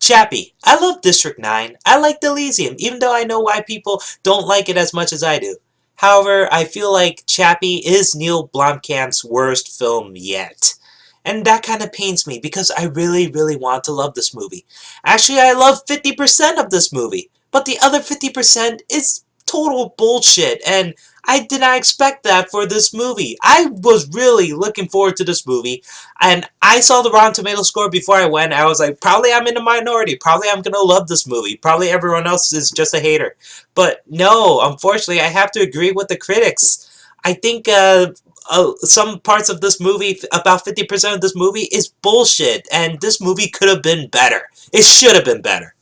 Chappie. I love District 9. I like Elysium, even though I know why people don't like it as much as I do. However, I feel like Chappie is Neil Blomkamp's worst film yet. And that kind of pains me because I really, really want to love this movie. Actually, I love 50% of this movie, but the other 50% is total bullshit, and I did not expect that for this movie. I was really looking forward to this movie, and I saw the Rotten Tomatoes score before I went. I was like, probably I'm in the minority. Probably I'm gonna love this movie. Probably everyone else is just a hater. But no, unfortunately, I have to agree with the critics. I think some parts of this movie, about 50% of this movie, is bullshit, and this movie could have been better. It should have been better.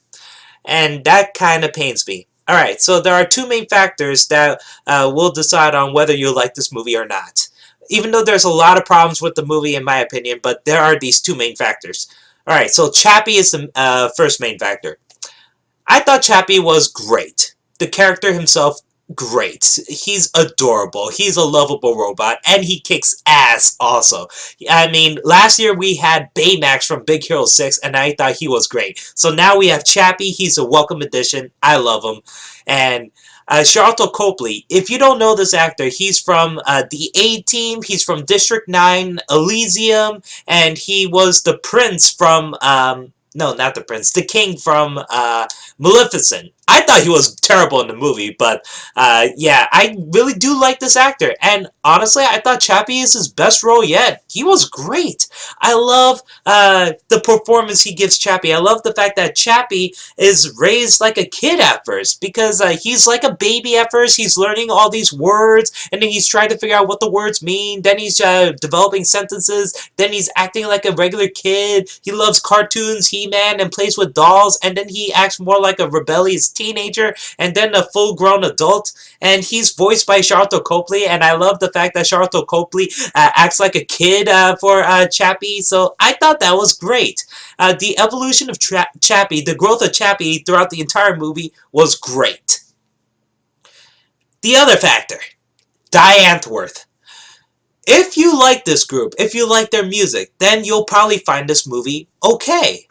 And that kind of pains me. Alright, so there are two main factors that will decide on whether you like this movie or not. Even though there's a lot of problems with the movie, in my opinion, but there are these two main factors. Alright, so Chappie is the first main factor. I thought Chappie was great. The character himself, great. He's adorable. He's a lovable robot, and he kicks ass also. I mean, last year we had Baymax from Big Hero 6, and I thought he was great. So now we have Chappie. He's a welcome addition. I love him. And Sharlto Copley, if you don't know this actor, he's from the A-Team, he's from District 9, Elysium, and he was the prince from, no, not the prince, the king from Maleficent. I thought he was terrible in the movie, but yeah, I really do like this actor. And honestly, I thought Chappie is his best role yet. He was great. I love the performance he gives Chappie. I love the fact that Chappie is raised like a kid at first, because he's like a baby at first. He's learning all these words, and then he's trying to figure out what the words mean. Then he's developing sentences. Then he's acting like a regular kid. He loves cartoons, He-Man, and plays with dolls. And then he acts more like a rebellious teenager, and then a full-grown adult, and he's voiced by Sharlto Copley, and I love the fact that Sharlto Copley acts like a kid for Chappie, so I thought that was great. The evolution of Chappie, the growth of Chappie throughout the entire movie was great. The other factor, Diane Antworth. If you like this group, if you like their music, then you'll probably find this movie okay.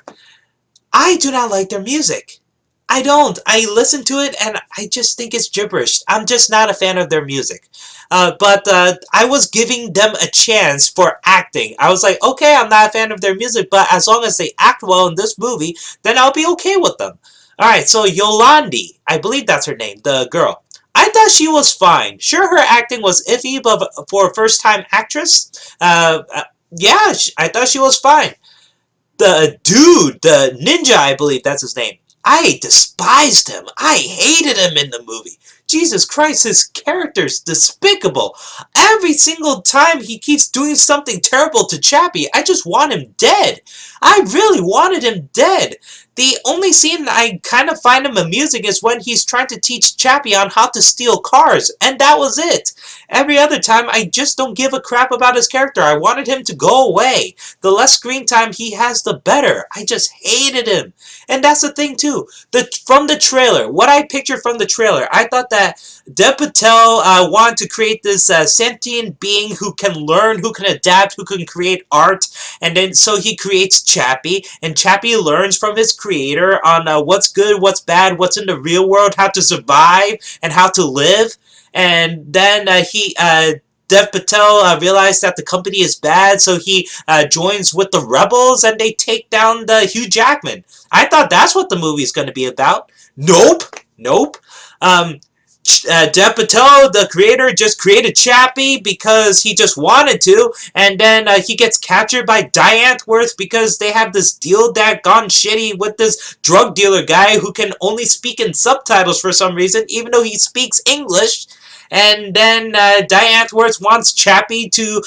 I do not like their music. I don't. I listen to it and I just think it's gibberish. I'm just not a fan of their music. But I was giving them a chance for acting. I was like, okay, I'm not a fan of their music, but as long as they act well in this movie, then I'll be okay with them. Alright, so Yolandi, I believe that's her name, the girl. I thought she was fine. Sure, her acting was iffy, but for a first-time actress, yeah, I thought she was fine. The dude, the ninja, I believe that's his name. I despised him. I hated him in the movie. Jesus Christ, his character's despicable. Every single time he keeps doing something terrible to Chappie, I just want him dead. I really wanted him dead. The only scene I kind of find him amusing is when he's trying to teach Chappie on how to steal cars, and that was it. Every other time, I just don't give a crap about his character. I wanted him to go away. The less screen time he has, the better. I just hated him. And that's the thing, too. From the trailer, what I pictured from the trailer, I thought that Dev Patel wanted to create this sentient being who can learn, who can adapt, who can create art, and then so he creates Chappie, and Chappie learns from his creator on what's good, what's bad, what's in the real world, how to survive, and how to live. And then Dev Patel realized that the company is bad, so he joins with the rebels, and they take down the Hugh Jackman. I thought that's what the movie's going to be about. Nope. Nope. Dev Patel, the creator, just created Chappie because he just wanted to, and then he gets captured by Diane Antworth because they have this deal that gone shitty with this drug dealer guy who can only speak in subtitles for some reason, even though he speaks English. And then Diane Antworth wants Chappie to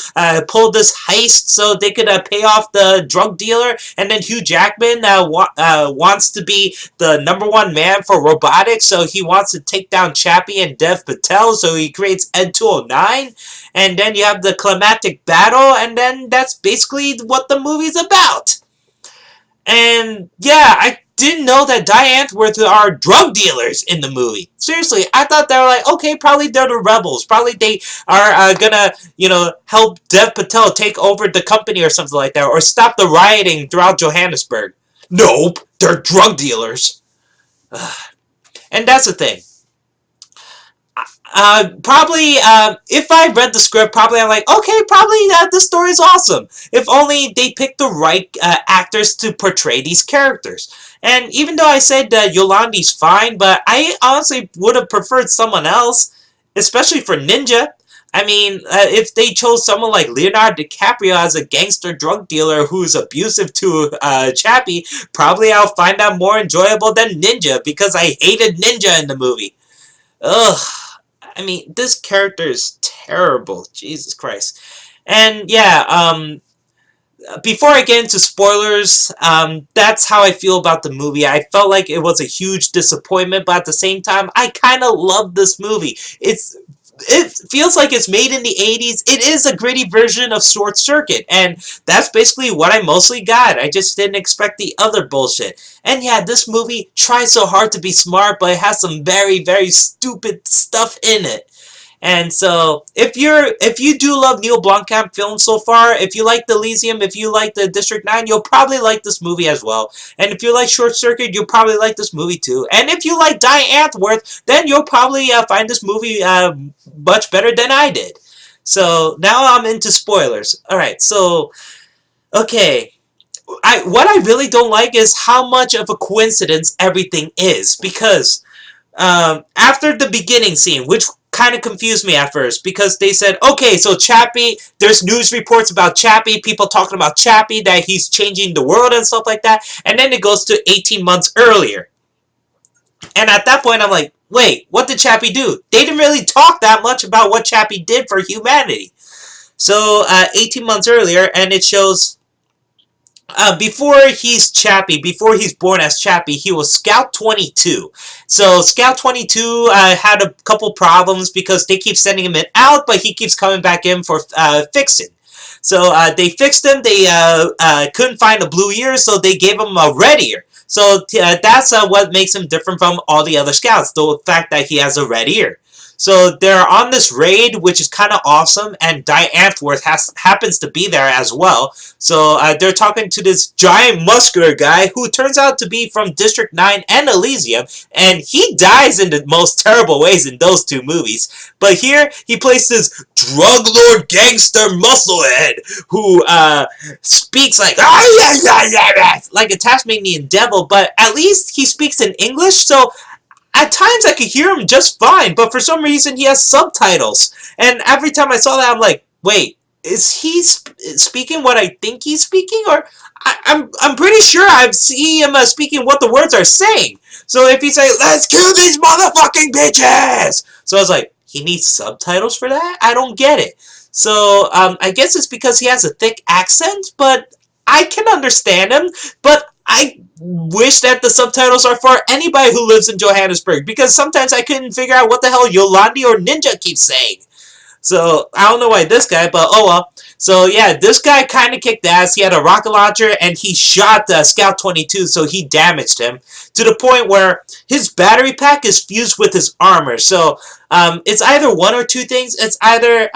pull this heist so they could pay off the drug dealer. And then Hugh Jackman wants to be the #1 man for robotics, so he wants to take down Chappie and Dev Patel, so he creates Ed 209. And then you have the climactic battle, and then that's basically what the movie's about. And yeah, I didn't know that Diane Antworth are drug dealers in the movie. Seriously, I thought they were like, okay, probably they're the rebels. Probably they are gonna, help Dev Patel take over the company or something like that, or stop the rioting throughout Johannesburg. Nope, they're drug dealers. And that's the thing. Probably, if I read the script, probably I'm like, okay, probably this story is awesome. If only they picked the right actors to portray these characters. And even though I said Yolandi's fine, but I honestly would have preferred someone else, especially for Ninja. I mean, if they chose someone like Leonardo DiCaprio as a gangster drug dealer who's abusive to Chappie, probably I'll find that more enjoyable than Ninja, because I hated Ninja in the movie. Ugh. I mean, this character is terrible. Jesus Christ. And yeah, before I get into spoilers, that's how I feel about the movie. I felt like it was a huge disappointment, but at the same time, I kind of love this movie. It feels like it's made in the 80s. It is a gritty version of Short Circuit, and that's basically what I mostly got. I just didn't expect the other bullshit. And yeah, this movie tries so hard to be smart, but it has some very, very stupid stuff in it. And so, if you do love Neil Blomkamp films so far, if you like the Elysium, if you like the District 9, you'll probably like this movie as well. And if you like Short Circuit, you'll probably like this movie too. And if you like Diane Antworth, then you'll probably find this movie much better than I did. So now I'm into spoilers. Alright, so, okay. What I really don't like is how much of a coincidence everything is. Because after the beginning scene, which kind of confused me at first, because they said, okay, so Chappie, there's news reports about Chappie, people talking about Chappie, that he's changing the world and stuff like that, and then it goes to 18 months earlier. And at that point, I'm like, wait, what did Chappie do? They didn't really talk that much about what Chappie did for humanity. So, 18 months earlier, and it shows before he's Chappie, before he's born as Chappie, he was Scout 22. So Scout 22 had a couple problems because they keep sending him out, but he keeps coming back in for fixing. So they fixed him. They couldn't find a blue ear, so they gave him a red ear. So that's what makes him different from all the other scouts, the fact that he has a red ear. So they're on this raid, which is kind of awesome, and Diane Antworth happens to be there as well. So they're talking to this giant muscular guy who turns out to be from District 9 and Elysium, and he dies in the most terrible ways in those two movies. But here, he plays this drug lord gangster musclehead who speaks like, ah, yeah, yeah, yeah, like a Tasmanian devil, but at least he speaks in English, so at times I could hear him just fine, but for some reason he has subtitles. And every time I saw that, I'm like, wait, is he speaking what I think he's speaking? Or I'm pretty sure I see him speaking what the words are saying. So if he's like, let's kill these motherfucking bitches! So I was like, he needs subtitles for that? I don't get it. So I guess it's because he has a thick accent, but I can understand him, but I wish that the subtitles are for anybody who lives in Johannesburg, because sometimes I couldn't figure out what the hell Yolandi or Ninja keeps saying. So, I don't know why this guy, but oh well. So, yeah, this guy kind of kicked ass. He had a rocket launcher, and he shot Scout 22, so he damaged him, to the point where his battery pack is fused with his armor. So, it's either one or two things. It's either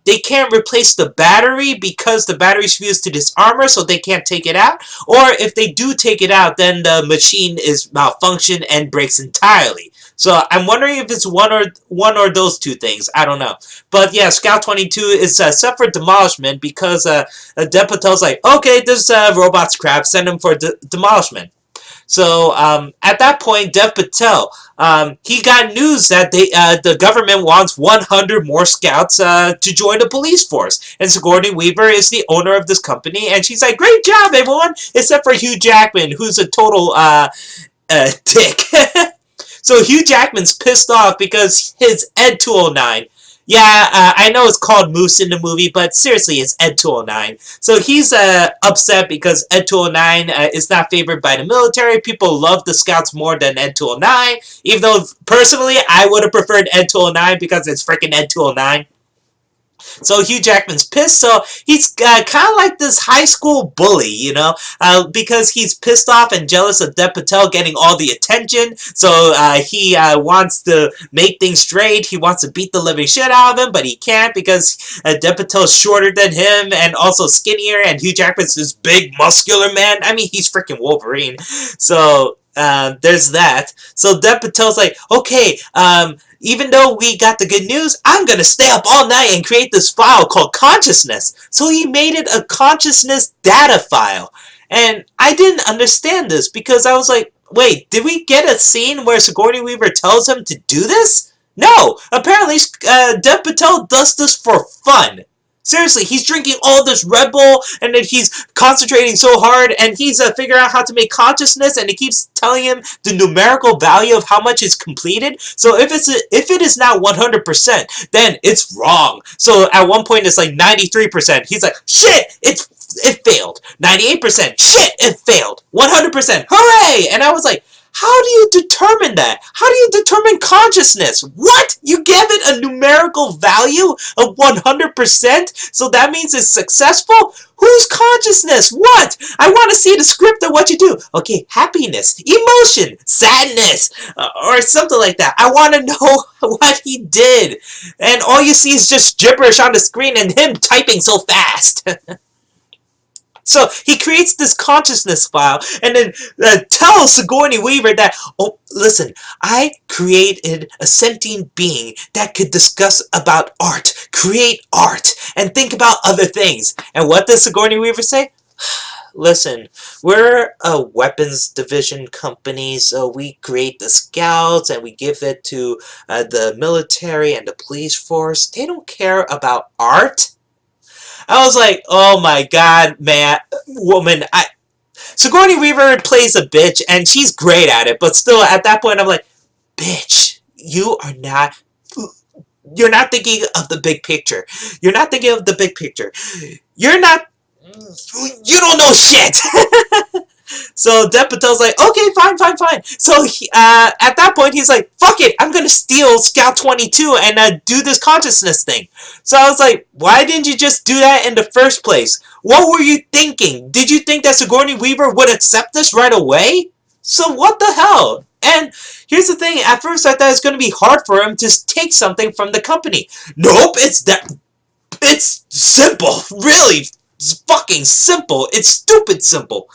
they can't replace the battery because the battery's fused to this armor, so they can't take it out, or if they do take it out, then the machine is malfunctioned and breaks entirely. So I'm wondering if it's one or those two things. I don't know. But yeah, Scout 22 is set for demolishment because Dev Patel's like, okay, this robot's crap, send him for demolishment. So at that point, Dev Patel, he got news that the government wants 100 more scouts to join the police force. And Sigourney Weaver is the owner of this company, and she's like, great job, everyone, except for Hugh Jackman, who's a total dick. So Hugh Jackman's pissed off because his Ed 209, yeah, I know it's called Moose in the movie, but seriously, it's Ed 209. So he's upset because Ed 209 is not favored by the military. People love the Scouts more than Ed 209, even though, personally, I would have preferred Ed 209 because it's freaking Ed 209. So Hugh Jackman's pissed. So he's kind of like this high school bully, because he's pissed off and jealous of Dev Patel getting all the attention. So he wants to make things straight. He wants to beat the living shit out of him, but he can't because Dev Patel's shorter than him and also skinnier, and Hugh Jackman's this big muscular man. I mean, he's freaking Wolverine. So there's that. So Dev Patel's like, okay, even though we got the good news, I'm gonna stay up all night and create this file called consciousness. So he made it a consciousness data file. And I didn't understand this because I was like, wait, did we get a scene where Sigourney Weaver tells him to do this? No! Apparently, Dev Patel does this for fun. Seriously, he's drinking all this Red Bull, and then he's concentrating so hard, and he's figuring out how to make consciousness, and it keeps telling him the numerical value of how much is completed. So if it is not 100%, then it's wrong. So at one point it's like 93%. He's like, shit, it failed. 98%, shit, it failed. 100%, hooray! And I was like, how do you determine that? How do you determine consciousness? What? You give it a numerical value of 100%? So that means it's successful? Whose consciousness? What? I want to see the script of what you do. Okay, happiness, emotion, sadness, or something like that. I want to know what he did. And all you see is just gibberish on the screen and him typing so fast. So he creates this consciousness file and then tells Sigourney Weaver that, oh, listen, I created a sentient being that could discuss about art, create art, and think about other things. And what does Sigourney Weaver say? Listen, we're a weapons division company, so we create the scouts and we give it to the military and the police force. They don't care about art. I was like, oh my god, man, woman, Sigourney Weaver plays a bitch, and she's great at it, but still, at that point, I'm like, bitch, you're not thinking of the big picture. You're not thinking of the big picture. You don't know shit! So Dev Patel's like, okay, fine. So at that point, he's like, fuck it, I'm gonna steal Scout 22 and do this consciousness thing. So I was like, why didn't you just do that in the first place? What were you thinking? Did you think that Sigourney Weaver would accept this right away? So what the hell? And here's the thing, at first I thought it was going to be hard for him to take something from the company. Nope, it's simple, really, it's fucking simple, it's stupid simple.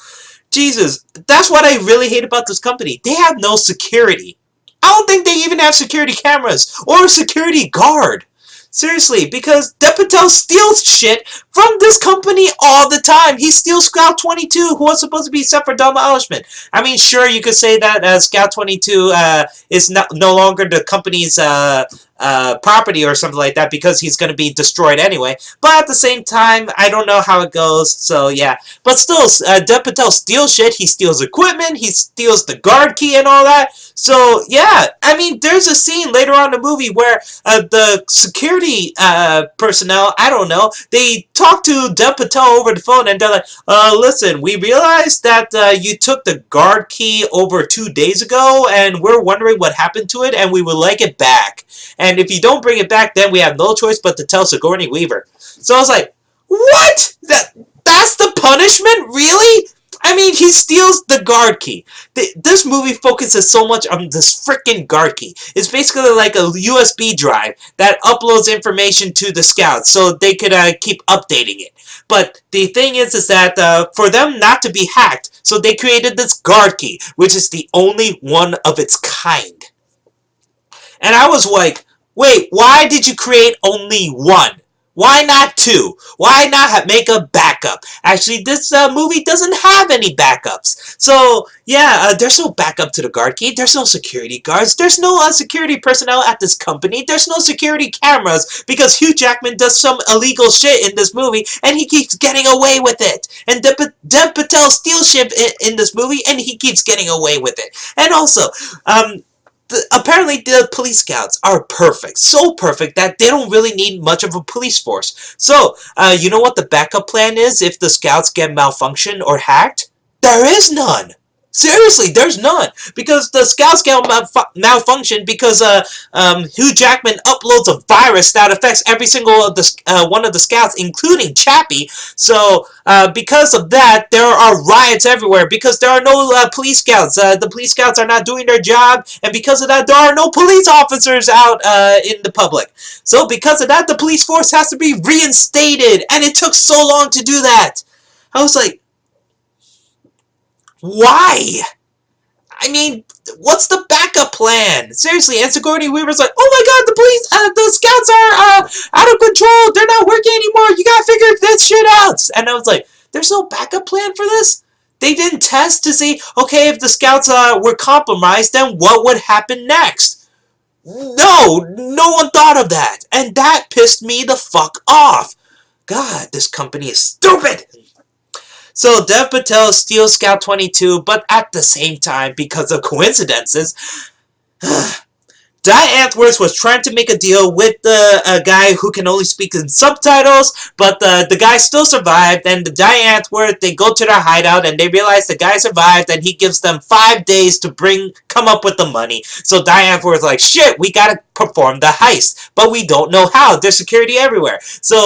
Jesus, that's what I really hate about this company. They have no security. I don't think they even have security cameras or a security guard. Seriously, because Dev Patel steals shit from this company all the time. He steals Scout 22, who was supposed to be set for demolishment. I mean, sure, you could say that Scout 22 is no longer the company's property or something like that because he's going to be destroyed anyway. But at the same time, I don't know how it goes, so yeah. But still, Dev Patel steals shit. He steals equipment. He steals the guard key and all that. So yeah, I mean, there's a scene later on in the movie where the security personnel, I don't know, they talk to Dev Patel over the phone and they're like, listen, we realized that you took the guard key over 2 days ago and we're wondering what happened to it and we would like it back. And if you don't bring it back, then we have no choice but to tell Sigourney Weaver. So I was like, what? That's the punishment? Really? I mean, he steals the guard key. This movie focuses so much on this freaking guard key. It's basically like a USB drive that uploads information to the scouts so they could keep updating it. But the thing is that for them not to be hacked, so they created this guard key, which is the only one of its kind. And I was like, wait, why did you create only one? Why not two? Why not make a backup? Actually, this movie doesn't have any backups. So, yeah, there's no backup to the guard key. There's no security guards. There's no security personnel at this company. There's no security cameras because Hugh Jackman does some illegal shit in this movie and he keeps getting away with it. And Dev Patel steals shit in this movie and he keeps getting away with it. And also, apparently the police scouts are perfect. So perfect that they don't really need much of a police force. So, you know what the backup plan is if the scouts get malfunctioned or hacked? There is none. Seriously, there's none because the Scout malfunctioned because Hugh Jackman uploads a virus that affects every single of the one of the Scouts, including Chappie. So because of that, there are riots everywhere because there are no police scouts. The police scouts are not doing their job, and because of that, there are no police officers out in the public. So because of that, the police force has to be reinstated, and it took so long to do that. I was like, why? I mean, what's the backup plan? Seriously, and Sigourney Weaver's like, oh my god, the police, the scouts are out of control. They're not working anymore. You gotta figure this shit out. And I was like, there's no backup plan for this? They didn't test to see, okay, if the scouts were compromised, then what would happen next? No one thought of that. And that pissed me the fuck off. God, this company is stupid. So Dev Patel steals Scout 22, but at the same time, because of coincidences, Diane Antworth was trying to make a deal with the guy who can only speak in subtitles, but the guy still survived, and the Diane Antworth, they go to their hideout, and they realize the guy survived, and he gives them 5 days to come up with the money. So Diane Antworth is like, shit, we gotta perform the heist, but we don't know how. There's security everywhere. So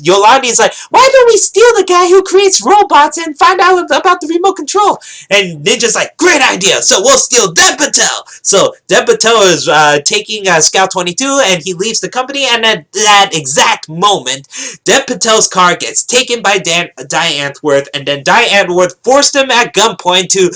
Yolandi's like, why don't we steal the guy who creates robots and find out about the remote control? And Ninja's like, great idea, so we'll steal Dev Patel. So Dev Patel is taking Scout 22, and he leaves the company, and at that exact moment, Dev Patel's car gets taken by Diane Antworth, and then Diane Antworth forced him at gunpoint to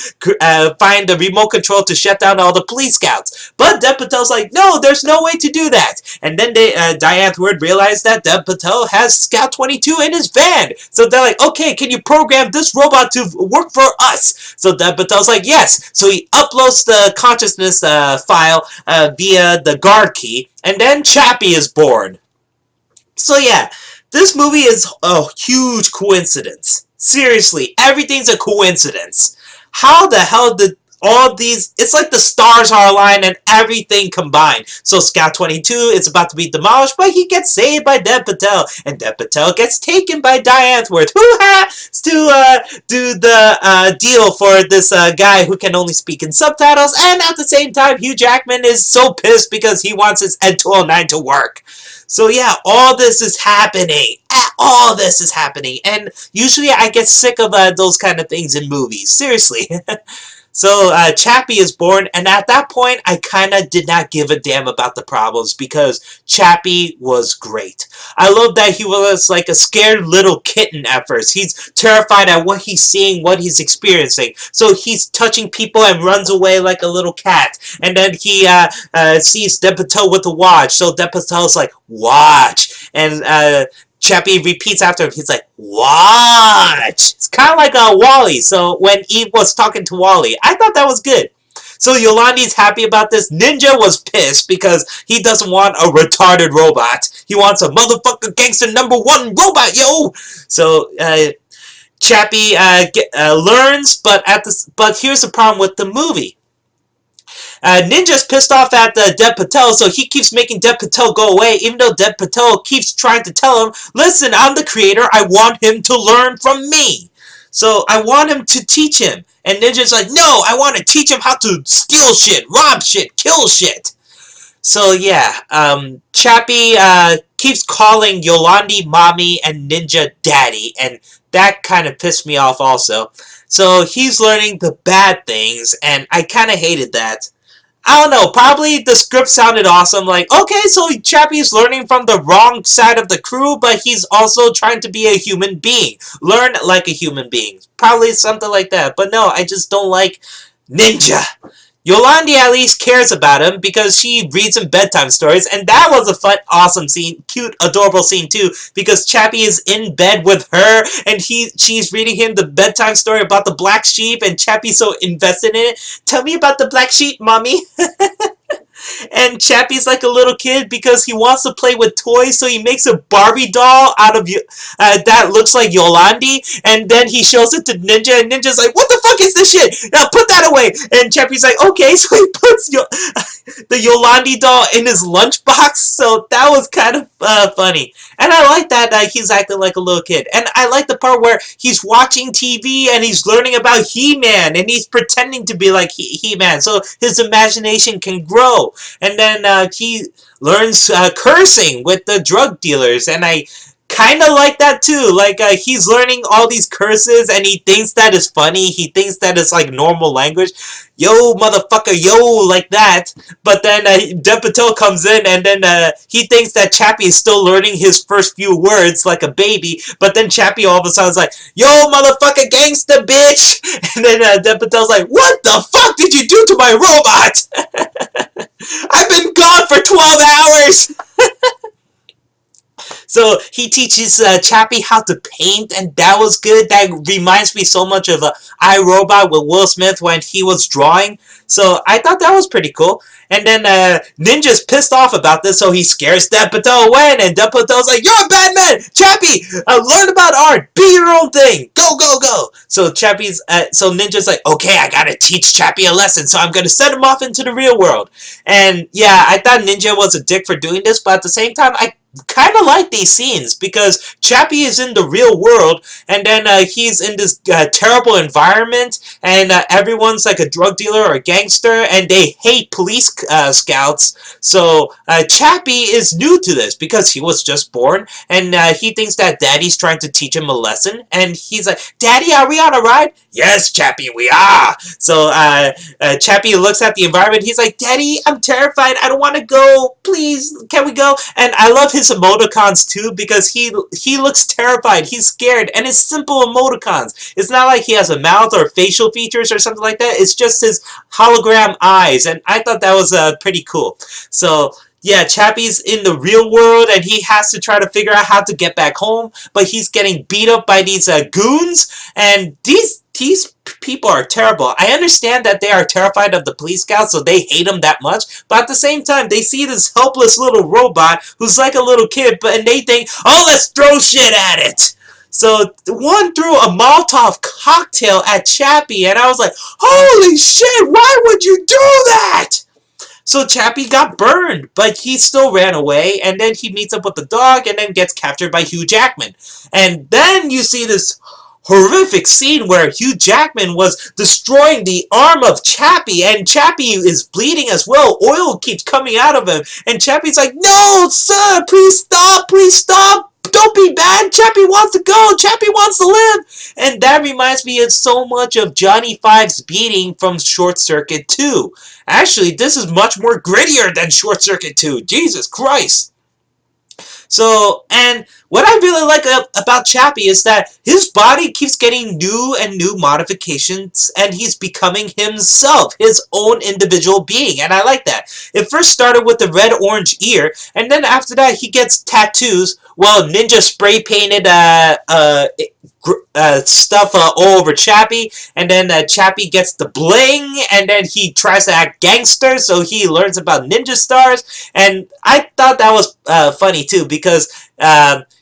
find the remote control to shut down all the police scouts. But Dev Patel's like, no, there's no way to do that. And then Diane Antworth realized that Dev Patel has Scout 22 in his van. So they're like, okay, can you program this robot to work for us? So Dev Patel's like, yes. So he uploads the consciousness file via the guard key, and then Chappie is born. So yeah, this movie is a huge coincidence. Seriously, everything's a coincidence. How the hell did all these, it's like the stars are aligned and everything combined. So Scout 22 is about to be demolished, but he gets saved by Dev Patel, and Dev Patel gets taken by Diane Antworth, who has to do the deal for this guy who can only speak in subtitles, and at the same time, Hugh Jackman is so pissed because he wants his Ed 209 to work. So yeah, all this is happening. All this is happening, and usually I get sick of those kind of things in movies. Seriously. So Chappie is born, and at that point, I kind of did not give a damn about the problems because Chappie was great. I love that he was like a scared little kitten at first. He's terrified at what he's seeing, what he's experiencing. So he's touching people and runs away like a little cat. And then he sees Dev Patel with a watch. So Dev Patel's like, watch. And Chappie repeats after him. He's like, watch! It's kind of like Wall-E. So when Eve was talking to Wall-E, I thought that was good. So Yolandi's happy about this. Ninja was pissed because he doesn't want a retarded robot. He wants a motherfucker gangster #1 robot, yo! So Chappie learns, but here's the problem with the movie. Ninja's pissed off at Dev Patel, so he keeps making Dev Patel go away, even though Dev Patel keeps trying to tell him, listen, I'm the creator, I want him to learn from me. So I want him to teach him. And Ninja's like, no, I want to teach him how to steal shit, rob shit, kill shit. So yeah, Chappie keeps calling Yolandi mommy and Ninja daddy, and that kind of pissed me off also. So he's learning the bad things, and I kind of hated that. I don't know, probably the script sounded awesome, like, okay, so Chappie's learning from the wrong side of the crew, but he's also trying to be a human being. Learn like a human being. Probably something like that, but no, I just don't like Ninja. Yolandi at least cares about him because she reads him bedtime stories, and that was a fun, awesome scene, cute, adorable scene too, because Chappie is in bed with her, and she's reading him the bedtime story about the black sheep, and Chappie's so invested in it. Tell me about the black sheep, mommy. And Chappie's like a little kid because he wants to play with toys, so he makes a Barbie doll out of that looks like Yolandi, and then he shows it to Ninja, and Ninja's like, "What the fuck is this shit? Now put that away." And Chappie's like, "Okay," so he puts the Yolandi doll in his lunchbox. So that was kind of funny, and I like that he's acting like a little kid, and I like the part where he's watching TV and he's learning about He-Man, and he's pretending to be like He-Man, so his imagination can grow. And then he learns cursing with the drug dealers, and I kind of like that too. Like he's learning all these curses, and he thinks that is funny. He thinks that is like normal language. Yo, motherfucker, yo, like that. But then Dev Patel comes in, and then he thinks that Chappie is still learning his first few words like a baby. But then Chappie all of a sudden is like, "Yo, motherfucker, gangster, bitch!" And then Dev Patel's like, "What the fuck did you do to my robot?" I've been gone for 12 hours! So he teaches Chappie how to paint, and that was good. That reminds me so much of iRobot with Will Smith when he was drawing. So I thought that was pretty cool. And then Ninja's pissed off about this, so he scares Dev Patel away, and Dev Patel's like, "You're a bad man! Chappie, learn about art! Be your own thing! Go, go, go!" So so Ninja's like, "Okay, I gotta teach Chappie a lesson, so I'm gonna send him off into the real world." And yeah, I thought Ninja was a dick for doing this, but at the same time, I kind of like these scenes because Chappie is in the real world, and then he's in this terrible environment, and everyone's like a drug dealer or a gangster, and they hate police scouts. So Chappie is new to this because he was just born, and he thinks that Daddy's trying to teach him a lesson, and he's like, "Daddy, are we on a ride?" "Yes, Chappie, we are." So Chappie looks at the environment. He's like, "Daddy, I'm terrified. I don't want to go. Please, can we go?" And I love his emoticons too because he looks terrified. He's scared, and it's simple emoticons. It's not like he has a mouth or facial features or something like that. It's just his hologram eyes, and I thought that was pretty cool. So yeah, Chappie's in the real world, and he has to try to figure out how to get back home, but he's getting beat up by these goons, and these people are terrible. I understand that they are terrified of the police scouts, so they hate him that much, but at the same time, they see this helpless little robot who's like a little kid, and they think, "Oh, let's throw shit at it!" So one threw a Molotov cocktail at Chappie, and I was like, "Holy shit, why would you do that?" So Chappie got burned, but he still ran away, and then he meets up with the dog, and then gets captured by Hugh Jackman. And then you see this horrific scene where Hugh Jackman was destroying the arm of Chappie, and Chappie is bleeding as well. Oil keeps coming out of him, and Chappie's like, "No, sir, please stop, please stop. Don't be bad. Chappie wants to go. Chappie wants to live." And that reminds me of so much of Johnny Five's beating from Short Circuit 2. Actually, this is much more grittier than Short Circuit 2. Jesus Christ. So, and what I really like about Chappie is that his body keeps getting new and new modifications, and he's becoming himself, his own individual being, and I like that. It first started with the red-orange ear, and then after that he gets tattoos. Well, Ninja spray painted stuff all over Chappie, and then Chappie gets the bling, and then he tries to act gangster, so he learns about ninja stars, and I thought that was funny too, because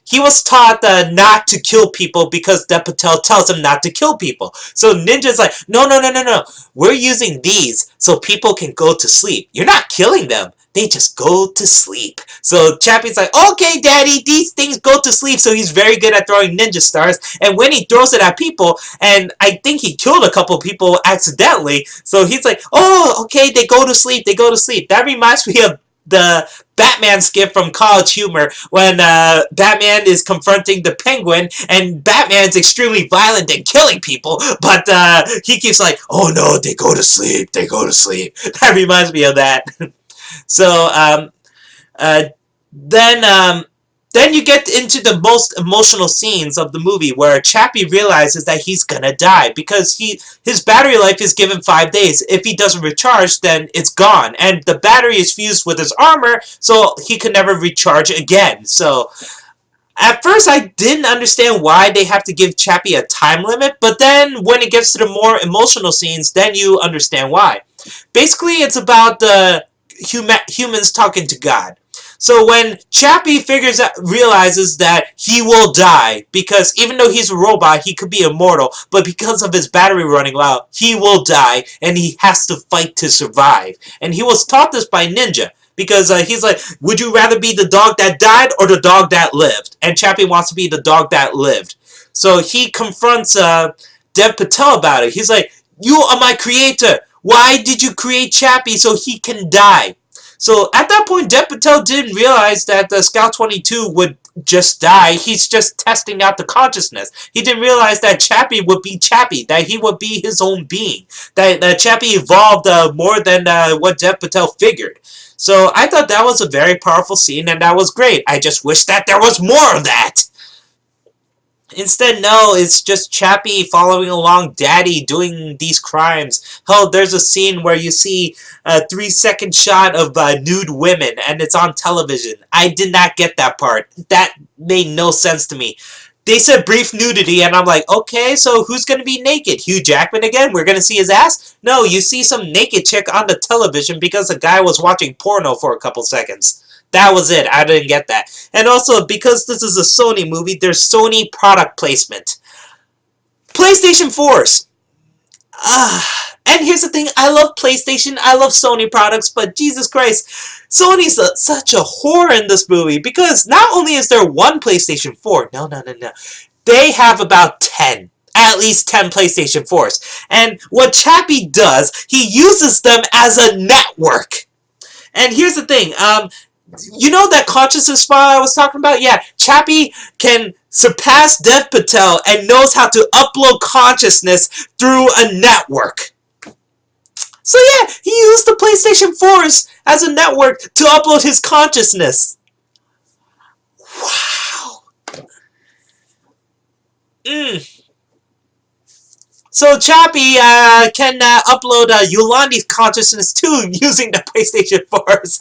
he was taught not to kill people because Dev Patel tells him not to kill people. So Ninja's like, "No, no, no, no, no. We're using these so people can go to sleep. You're not killing them. They just go to sleep." So Chappie's like, "Okay, Daddy, these things go to sleep." So he's very good at throwing ninja stars. And when he throws it at people, and I think he killed a couple people accidentally, so he's like, "Oh, okay, they go to sleep, they go to sleep." That reminds me of the Batman skit from College Humor when Batman is confronting the Penguin, and Batman's extremely violent and killing people, but he keeps like, "Oh no, they go to sleep, they go to sleep." That reminds me of that. So then you get into the most emotional scenes of the movie where Chappie realizes that he's gonna die because his battery life is given 5 days. If he doesn't recharge, then it's gone, and the battery is fused with his armor, so he can never recharge again. So at first I didn't understand why they have to give Chappie a time limit, but then when it gets to the more emotional scenes, then you understand why. Basically, it's about the humans talking to God. So when Chappie realizes that he will die, because even though he's a robot, he could be immortal, but because of his battery running low, he will die, and he has to fight to survive. And he was taught this by Ninja, because he's like, would you rather be the dog that died or the dog that lived? And Chappie wants to be the dog that lived. So he confronts Dev Patel about it. He's like, you are my creator. Why did you create Chappie so he can die? So at that point, Dev Patel didn't realize that the Scout 22 would just die. He's just testing out the consciousness. He didn't realize that Chappie would be Chappie, that he would be his own being, that Chappie evolved more than what Dev Patel figured. So I thought that was a very powerful scene, and that was great. I just wish that there was more of that. Instead, no, it's just Chappie following along Daddy doing these crimes. Hell, there's a scene where you see a 3-second shot of nude women, and it's on television. I did not get that part. That made no sense to me. They said brief nudity, and I'm like, okay, so who's going to be naked? Hugh Jackman again? We're going to see his ass? No, you see some naked chick on the television because the guy was watching porno for a couple seconds. That was it. I didn't get that. And also, because this is a Sony movie, there's Sony product placement. PlayStation 4s. And here's the thing. I love PlayStation. I love Sony products. But Jesus Christ, Sony's such a whore in this movie. Because not only is there one PlayStation 4. No. They have about 10. At least 10 PlayStation 4s. And what Chappie does, he uses them as a network. And here's the thing. You know that consciousness file I was talking about? Yeah, Chappie can surpass Dev Patel and knows how to upload consciousness through a network. So yeah, he used the PlayStation 4s as a network to upload his consciousness. Wow. So Chappie can upload Yolandi's consciousness too using the PlayStation 4s.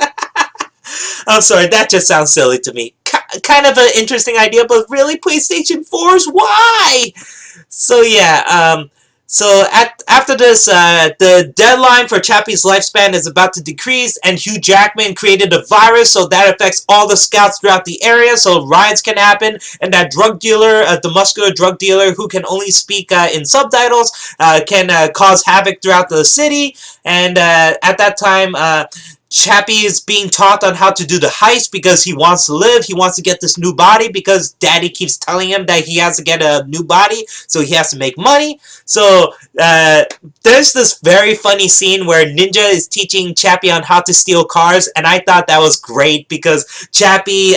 I'm sorry, that just sounds silly to me. Kind of an interesting idea, but really, PlayStation 4s? Why? So yeah, after this, the deadline for Chappie's lifespan is about to decrease, and Hugh Jackman created a virus, so that affects all the scouts throughout the area, so riots can happen, and that drug dealer, the muscular drug dealer who can only speak in subtitles, can cause havoc throughout the city, and at that time, Chappie is being taught on how to do the heist because he wants to live. He wants to get this new body because Daddy keeps telling him that he has to get a new body, so he has to make money. So there's this very funny scene where Ninja is teaching Chappie on how to steal cars, and I thought that was great because Chappie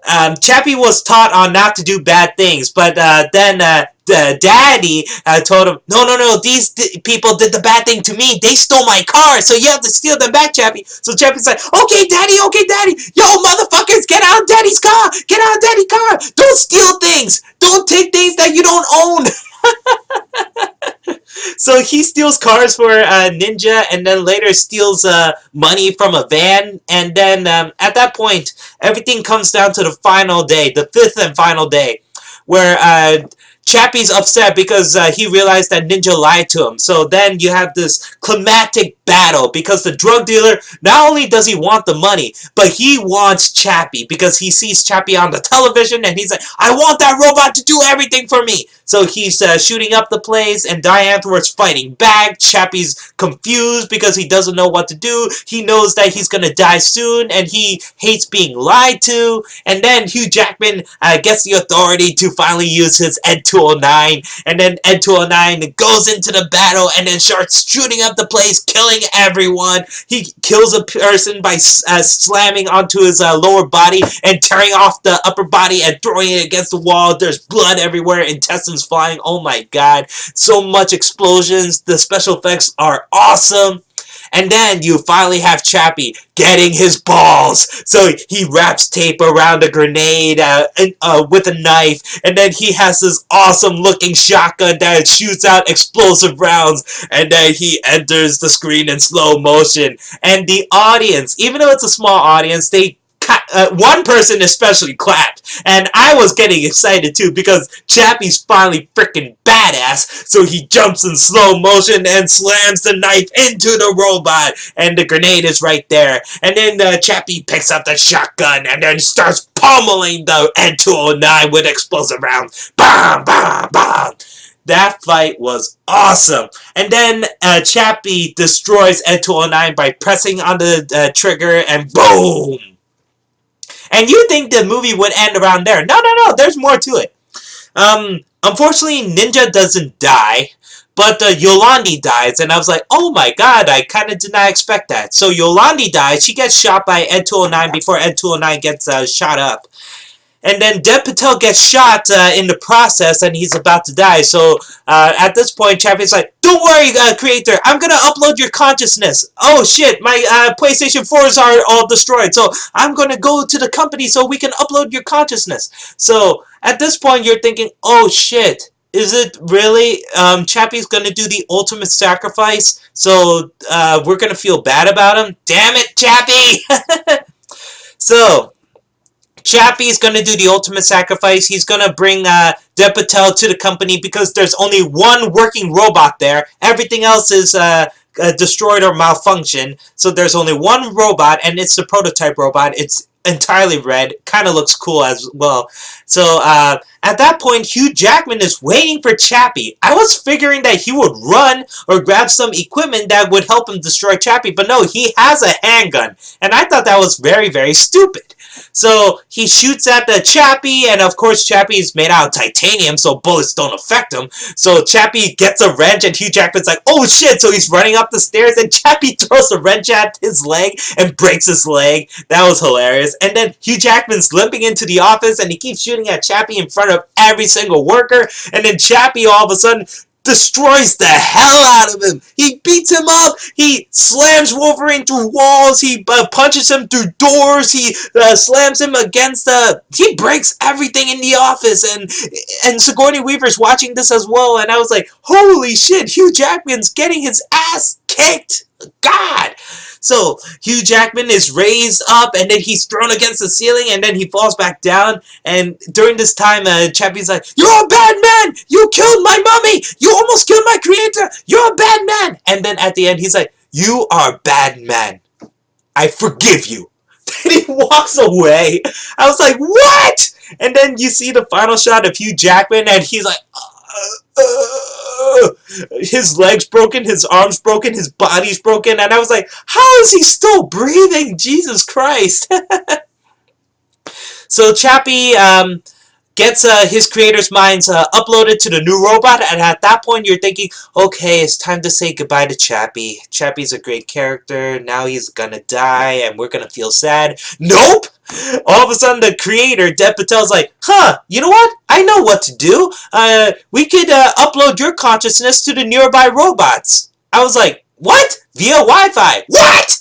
was taught on not to do bad things, but then Daddy told him, no, these people did the bad thing to me. They stole my car, so you have to steal them back, Chappie. So Chappie's like, okay, Daddy. Yo, motherfuckers, get out of Daddy's car. Get out of Daddy's car. Don't steal things. Don't take things that you don't own. So he steals cars for Ninja, and then later steals money from a van, and then at that point, everything comes down to the final day, the 5th and final day, where Chappie's upset because he realized that Ninja lied to him. So then you have this climactic battle because the drug dealer, not only does he want the money, but he wants Chappie because he sees Chappie on the television and he's like, I want that robot to do everything for me. So he's shooting up the place, and Diane Thor's fighting back. Chappie's confused because he doesn't know what to do. He knows that he's going to die soon, and he hates being lied to. And then Hugh Jackman gets the authority to finally use his Ed 209, and then Ed 209 goes into the battle and then starts shooting up the place, killing everyone. He kills a person by slamming onto his lower body and tearing off the upper body and throwing it against the wall. There's blood everywhere, intestines flying. Oh my god, so much explosions. The special effects are awesome. And then you finally have Chappie getting his balls. So he wraps tape around a grenade with a knife. And then he has this awesome looking shotgun that shoots out explosive rounds. And then he enters the screen in slow motion. And the audience, even though it's a small audience, they one person especially clapped, and I was getting excited too because Chappie's finally freaking badass. So he jumps in slow motion and slams the knife into the robot, and the grenade is right there. And then Chappie picks up the shotgun and then starts pummeling the N209 with explosive rounds. Bam, bam, bam. That fight was awesome. And then Chappie destroys N209 by pressing on the trigger, and boom! And you think the movie would end around there. No, no, no, there's more to it. Unfortunately, Ninja doesn't die, but Yolandi dies, and I was like, oh my god, I kind of did not expect that. So Yolandi dies, she gets shot by N209 before N209 gets shot up. And then Dev Patel gets shot in the process, and he's about to die. So at this point, Chappie's like, don't worry, creator, I'm going to upload your consciousness. Oh shit, my PlayStation 4s are all destroyed. So I'm going to go to the company so we can upload your consciousness. So at this point, you're thinking, oh shit, is it really? Chappie's going to do the ultimate sacrifice, so we're going to feel bad about him? Damn it, Chappie! So Chappie's going to do the ultimate sacrifice. He's going to bring Dev Patel to the company because there's only one working robot there. Everything else is destroyed or malfunctioned. So there's only one robot, and it's the prototype robot. It's entirely red. Kind of looks cool as well. So at that point, Hugh Jackman is waiting for Chappie. I was figuring that he would run or grab some equipment that would help him destroy Chappie. But no, he has a handgun. And I thought that was very, very stupid. So he shoots at the Chappie, and of course Chappie is made out of titanium, so bullets don't affect him. So Chappie gets a wrench, and Hugh Jackman's like, oh shit, so he's running up the stairs, and Chappie throws a wrench at his leg and breaks his leg. That was hilarious. And then Hugh Jackman's limping into the office, and he keeps shooting at Chappie in front of every single worker, and then Chappie all of a sudden destroys the hell out of him. He beats him up. He slams Wolverine through walls. He punches him through doors. He slams him against he breaks everything in the office. And Sigourney Weaver's watching this as well. And I was like, holy shit, Hugh Jackman's getting his ass kicked. God. So Hugh Jackman is raised up, and then he's thrown against the ceiling, and then he falls back down. And during this time, Chappie's like, you're a bad man! You killed my mummy! You almost killed my creator! You're a bad man! And then at the end, he's like, you are a bad man. I forgive you. Then he walks away. I was like, what? And then you see the final shot of Hugh Jackman, and he's like, his legs broken, his arms broken, his body's broken, and I was like, how is he still breathing? Jesus Christ. So Chappie gets his creator's minds uploaded to the new robot, and at that point you're thinking, okay, it's time to say goodbye to Chappie. Chappie's a great character, now he's gonna die, and we're gonna feel sad. Nope! All of a sudden the creator, Dev Patel's like, huh, you know what? I know what to do. We could upload your consciousness to the nearby robots. I was like, what? Via Wi-Fi? What?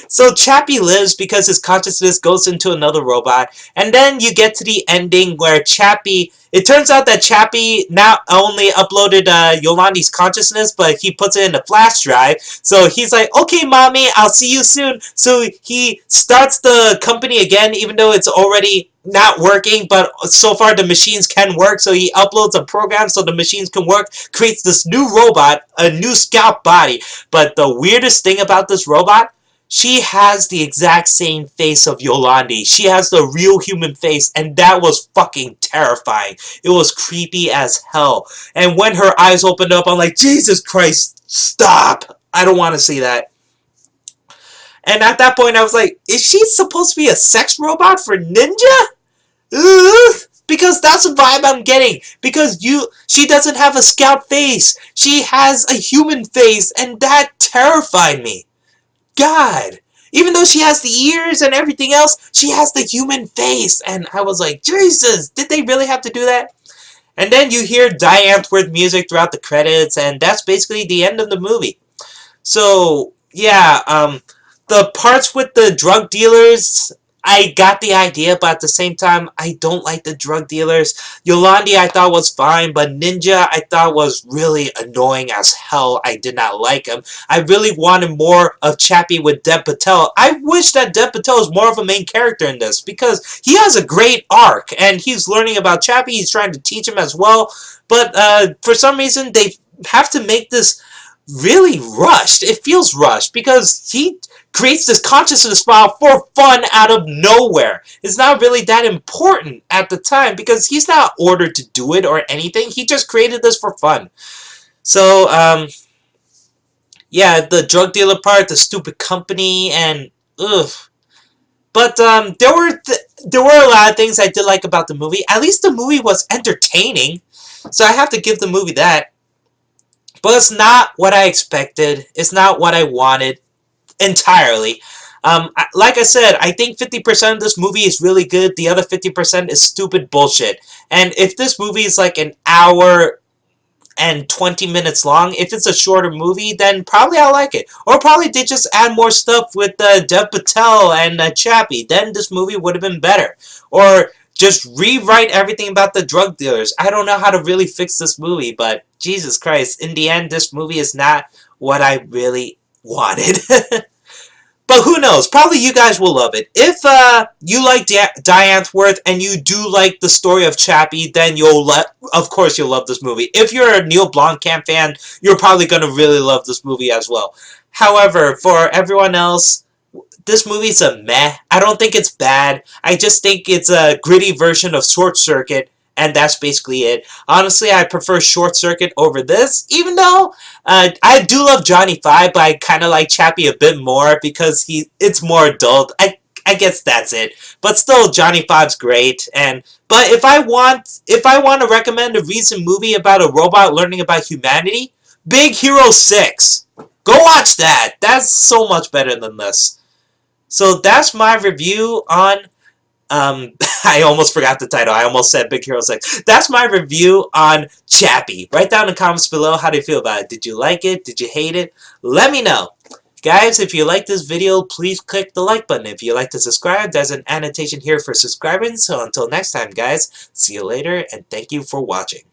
So Chappie lives because his consciousness goes into another robot, and then you get to the ending where Chappie, it turns out that Chappie not only uploaded Yolandi's consciousness, but he puts it in a flash drive. So he's like, okay, mommy, I'll see you soon. So he starts the company again, even though it's already not working, but so far the machines can work. So he uploads a program so the machines can work, creates this new robot, a new scout body. But the weirdest thing about this robot, she has the exact same face of Yolandi. She has the real human face, and that was fucking terrifying. It was creepy as hell. And when her eyes opened up, I'm like, Jesus Christ, stop! I don't want to see that. And at that point, I was like, is she supposed to be a sex robot for Ninja? Ugh! Because that's the vibe I'm getting. Because she doesn't have a scout face. She has a human face, and that terrified me. God, even though she has the ears and everything else, she has the human face. And I was like, Jesus, did they really have to do that? And then you hear Diane Antwoord music throughout the credits, and that's basically the end of the movie. So, yeah, the parts with the drug dealers, I got the idea, but at the same time, I don't like the drug dealers. Yolandi I thought was fine, but Ninja I thought was really annoying as hell. I did not like him. I really wanted more of Chappie with Dev Patel. I wish that Dev Patel was more of a main character in this, because he has a great arc, and he's learning about Chappie. He's trying to teach him as well, but for some reason, they have to make this really rushed. It feels rushed, because he creates this consciousness file for fun out of nowhere. It's not really that important at the time, because he's not ordered to do it or anything. He just created this for fun. So, yeah, the drug dealer part, the stupid company, and ugh. But there were a lot of things I did like about the movie. At least the movie was entertaining, so I have to give the movie that. But it's not what I expected. It's not what I wanted entirely. Like I said, I think 50% of this movie is really good. The other 50% is stupid bullshit. And if this movie is like an hour and 20 minutes long, if it's a shorter movie, then probably I'll like it. Or probably they just add more stuff with Dev Patel and Chappie. Then this movie would have been better. Or just rewrite everything about the drug dealers. I don't know how to really fix this movie, but Jesus Christ, in the end, this movie is not what I really wanted. But who knows? Probably you guys will love it. If you like Diane Worth and you do like the story of Chappie, then of course you'll love this movie. If you're a Neil Blomkamp fan, you're probably going to really love this movie as well. However, for everyone else, this movie's a meh. I don't think it's bad. I just think it's a gritty version of Short Circuit, and that's basically it. Honestly, I prefer Short Circuit over this, even though I do love Johnny Five, but I kind of like Chappie a bit more because it's more adult. I guess that's it. But still, Johnny Five's great. But if I want to recommend a recent movie about a robot learning about humanity, Big Hero 6. Go watch that. That's so much better than this. So that's my review on I almost forgot the title. I almost said Big Hero 6. That's my review on Chappie. Write down in the comments below how do you feel about it. Did you like it? Did you hate it? Let me know. Guys, if you like this video, please click the like button. If you like to subscribe, there's an annotation here for subscribing. So until next time, guys, see you later, and thank you for watching.